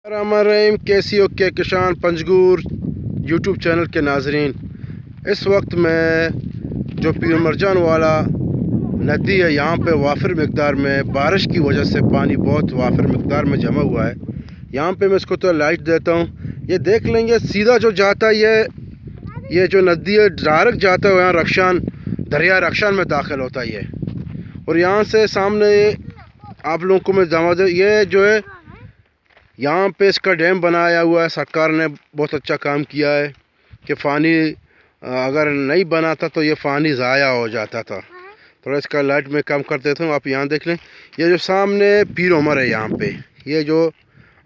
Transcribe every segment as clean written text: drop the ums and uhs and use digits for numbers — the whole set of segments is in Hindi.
रहीम कैसी हो के किसान पंजगूर यूट्यूब चैनल के नाजरीन। इस वक्त मैं जो पीर मरजान वाला नदी है यहाँ पे वाफिर मकदार में बारिश की वजह से पानी बहुत वाफिर मकदार में जमा हुआ है। यहाँ पे मैं इसको तो लाइट देता हूँ, ये देख लेंगे सीधा जो जाता है ये जो नदी है डायरेक्ट जाता है यहाँ रक्षान दरिया रक्षान में दाखिल होता है ये। और यहाँ से सामने आप लोगों को मैं जमा दे, ये जो है यहाँ पे इसका डैम बनाया हुआ है। सरकार ने बहुत अच्छा काम किया है कि पानी अगर नहीं बना था तो ये पानी ज़ाया हो जाता था। थोड़ा इसका लाइट में कम कर देता हूँ। आप यहाँ देख लें, ये जो सामने पीर उमर है यहाँ पे, ये जो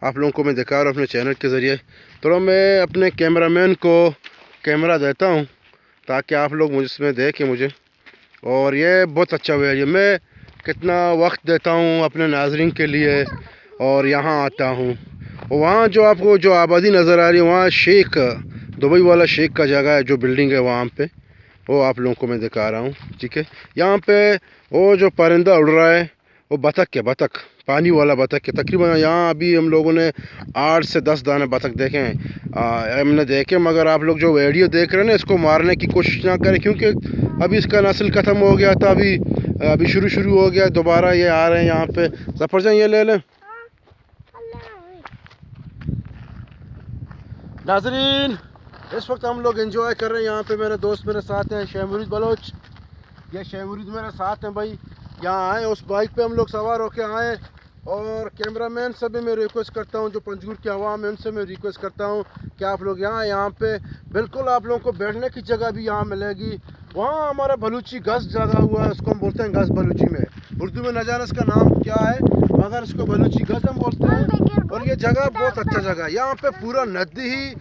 आप लोगों को मैं दिखा रहा हूँ अपने चैनल के ज़रिए। थोड़ा मैं अपने कैमरामैन को कैमरा देता हूँ ताकि आप लोग मुझे देखें मुझे। और ये बहुत अच्छा हुआ है, मैं कितना वक्त देता हूँ अपने नाजरीन के लिए और यहाँ आता हूँ। वहाँ जो आपको जो आबादी नज़र आ रही है वहाँ शेख दुबई वाला शेख का जगह है, जो बिल्डिंग है वहाँ पे वो आप लोगों को मैं दिखा रहा हूँ। ठीक है, यहाँ पे वो जो परिंदा उड़ रहा है वो बतख है, बतख पानी वाला बतख है। तकरीबन यहाँ अभी हम लोगों ने 8 से 10 दाने बतख देखे हैं, हमने देखे। मगर आप लोग जो वीडियो देख रहे हैं ना, इसको मारने की कोशिश ना करें क्योंकि अभी इसका नस्ल ख़त्म हो गया था। अभी शुरू हो गया, दोबारा ये आ रहे हैं यहाँ पे। सफरजन ये ले लें नाजरीन। इस वक्त हम लोग एंजॉय कर रहे हैं। यहाँ पे मेरे दोस्त मेरे साथ हैं, शहमुरीद बलोच, ये शहमुरीद मेरे साथ हैं भाई। यहाँ आए उस बाइक पे हम लोग सवार होके आए। और कैमरामैन से भी मैं रिक्वेस्ट करता हूँ, जो पंजगूर की आवाम है उनसे मैं रिक्वेस्ट करता हूँ कि आप लोग यहाँ पे बिल्कुल आप लोगों को बैठने की जगह भी यहाँ मिलेगी। वहाँ हमारा बलूची गस जगह हुआ है, उसको हम बोलते हैं गस बलूची में। उर्दू में न जाने इसका नाम क्या है मगर इसको बलूची गस हम बोलते हैं। और ये जगह बहुत अच्छा जगह है, यहाँ पे पूरा नदी ही